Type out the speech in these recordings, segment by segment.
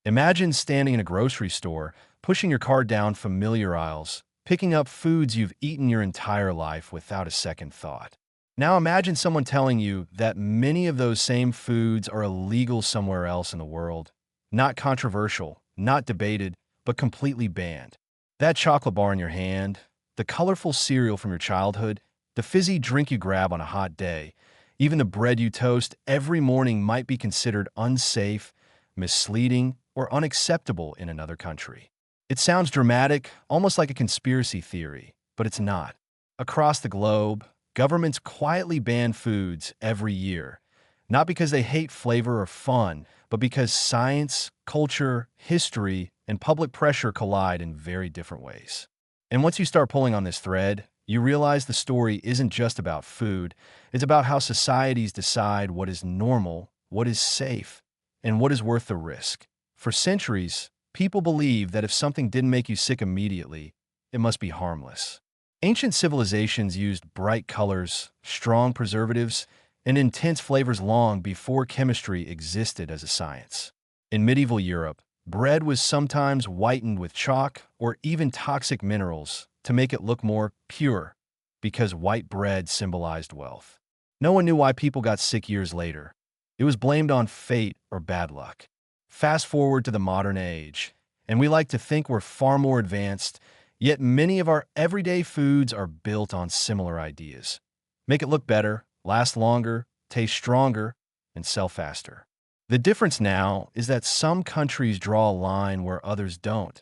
Imagine standing in a grocery store, pushing your cart down familiar aisles, picking up foods you've eaten your entire life without a second thought. Now imagine someone telling you that many of those same foods are illegal somewhere else in the world. Not controversial, not debated, but completely banned. That chocolate bar in your hand, the colorful cereal from your childhood, the fizzy drink you grab on a hot day, even the bread you toast every morning might be considered unsafe, misleading, or unacceptable in another country. It sounds dramatic, almost like a conspiracy theory, but it's not. Across the globe, governments quietly ban foods every year, not because they hate flavor or fun, but because science, culture, history, and public pressure collide in very different ways. And once you start pulling on this thread, you realize the story isn't just about food, it's about how societies decide what is normal, what is safe, and what is worth the risk. For centuries, people believed that if something didn't make you sick immediately, it must be harmless. Ancient civilizations used bright colors, strong preservatives, and intense flavors long before chemistry existed as a science. In medieval Europe, bread was sometimes whitened with chalk or even toxic minerals to make it look more pure, because white bread symbolized wealth. No one knew why people got sick years later. It was blamed on fate or bad luck. Fast forward to the modern age, and we like to think we're far more advanced, yet many of our everyday foods are built on similar ideas. Make it look better, last longer, taste stronger, and sell faster. The difference now is that some countries draw a line where others don't.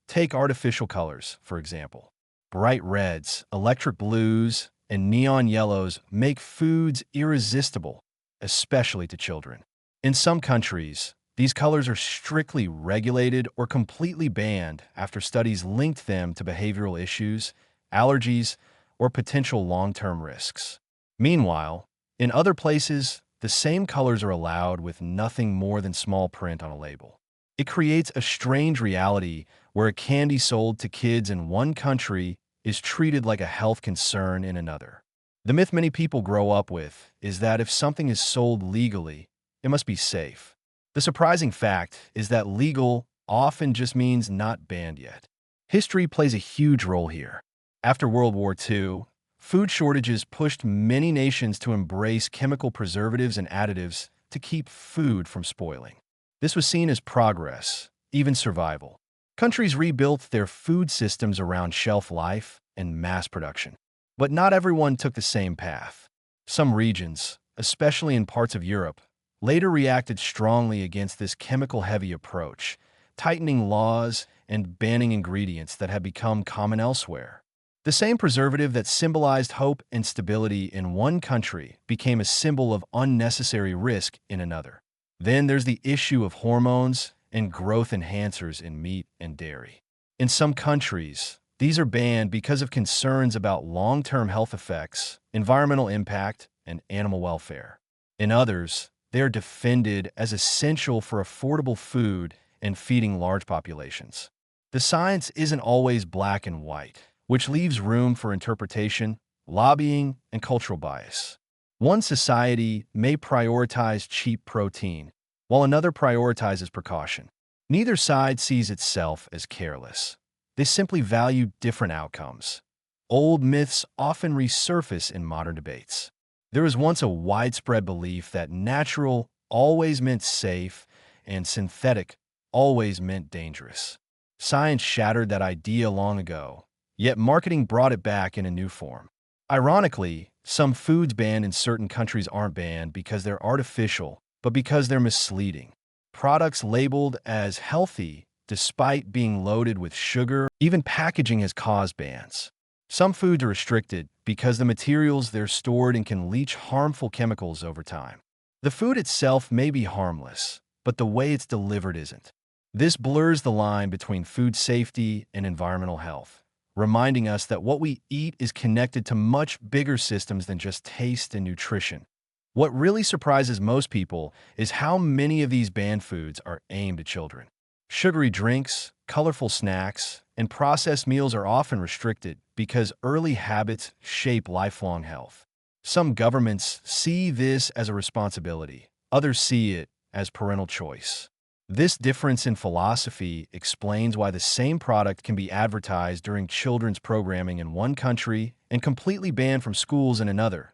Take artificial colors, for example. Bright reds, electric blues, and neon yellows make foods irresistible, especially to children. In some countries, these colors are strictly regulated or completely banned after studies linked them to behavioral issues, allergies, or potential long-term risks. Meanwhile, in other places, the same colors are allowed with nothing more than small print on a label. It creates a strange reality where a candy sold to kids in one country is treated like a health concern in another. The myth many people grow up with is that if something is sold legally, it must be safe. The surprising fact is that legal often just means not banned yet. History plays a huge role here. After World War II, food shortages pushed many nations to embrace chemical preservatives and additives to keep food from spoiling. This was seen as progress, even survival. Countries rebuilt their food systems around shelf life and mass production. But not everyone took the same path. Some regions, especially in parts of Europe, later reacted strongly against this chemical-heavy approach, tightening laws and banning ingredients that had become common elsewhere. The same preservative that symbolized hope and stability in one country became a symbol of unnecessary risk in another. Then there's the issue of hormones and growth enhancers in meat and dairy. In some countries, these are banned because of concerns about long-term health effects, environmental impact, and animal welfare. In others, they are defended as essential for affordable food and feeding large populations. The science isn't always black and white, which leaves room for interpretation, lobbying, and cultural bias. One society may prioritize cheap protein, while another prioritizes precaution. Neither side sees itself as careless. They simply value different outcomes. Old myths often resurface in modern debates. There was once a widespread belief that natural always meant safe and synthetic always meant dangerous. Science shattered that idea long ago, yet marketing brought it back in a new form. Ironically, some foods banned in certain countries aren't banned because they're artificial, but because they're misleading. Products labeled as healthy, despite being loaded with sugar, even packaging has caused bans. Some foods are restricted because the materials they're stored in can leach harmful chemicals over time. The food itself may be harmless, but the way it's delivered isn't. This blurs the line between food safety and environmental health, reminding us that what we eat is connected to much bigger systems than just taste and nutrition. What really surprises most people is how many of these banned foods are aimed at children. Sugary drinks, colorful snacks, and processed meals are often restricted because early habits shape lifelong health. Some governments see this as a responsibility, others see it as parental choice. This difference in philosophy explains why the same product can be advertised during children's programming in one country and completely banned from schools in another.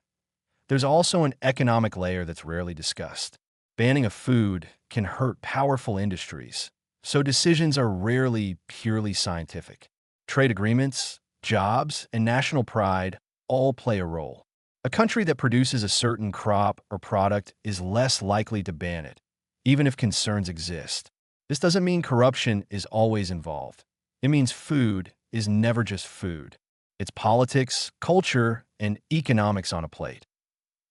There's also an economic layer that's rarely discussed. Banning a food can hurt powerful industries, so decisions are rarely purely scientific. Trade agreements, jobs, and national pride all play a role. A country that produces a certain crop or product is less likely to ban it, even if concerns exist. This doesn't mean corruption is always involved. It means food is never just food. It's politics, culture, and economics on a plate.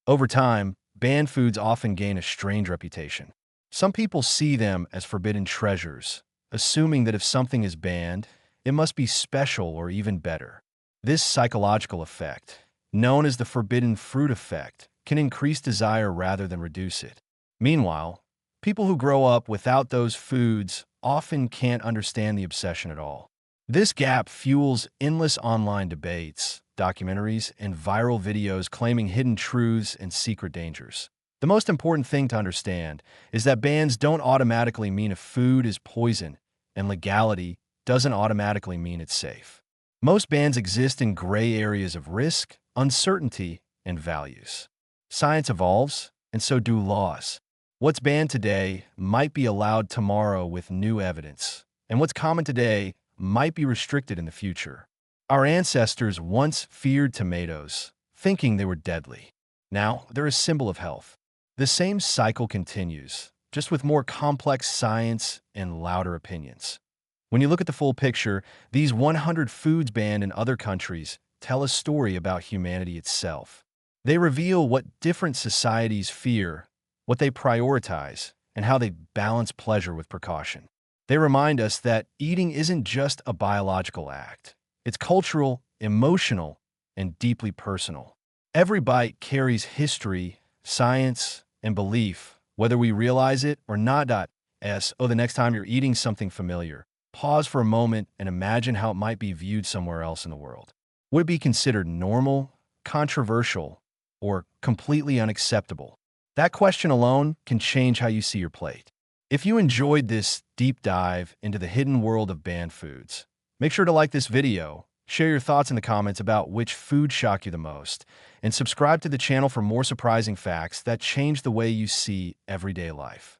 Over time, banned foods often gain a strange reputation. Some people see them as forbidden treasures, assuming that if something is banned, it must be special or even better. This psychological effect, known as the forbidden fruit effect, can increase desire rather than reduce it. Meanwhile, people who grow up without those foods often can't understand the obsession at all. This gap fuels endless online debates, documentaries, and viral videos claiming hidden truths and secret dangers. The most important thing to understand is that bans don't automatically mean a food is poison, and legality doesn't automatically mean it's safe. Most bans exist in gray areas of risk, uncertainty, and values. Science evolves, and so do laws. What's banned today might be allowed tomorrow with new evidence, and what's common today might be restricted in the future. Our ancestors once feared tomatoes, thinking they were deadly. Now, they're a symbol of health. The same cycle continues, just with more complex science and louder opinions. When you look at the full picture, these 100 foods banned in other countries tell a story about humanity itself. They reveal what different societies fear, what they prioritize, and how they balance pleasure with precaution. They remind us that eating isn't just a biological act. It's cultural, emotional, and deeply personal. Every bite carries history, science, and belief, whether we realize it or not. The next time you're eating something familiar, pause for a moment and imagine how it might be viewed somewhere else in the world. Would it be considered normal, controversial, or completely unacceptable? That question alone can change how you see your plate. If you enjoyed this deep dive into the hidden world of banned foods, make sure to like this video, share your thoughts in the comments about which food shocked you the most, and subscribe to the channel for more surprising facts that change the way you see everyday life.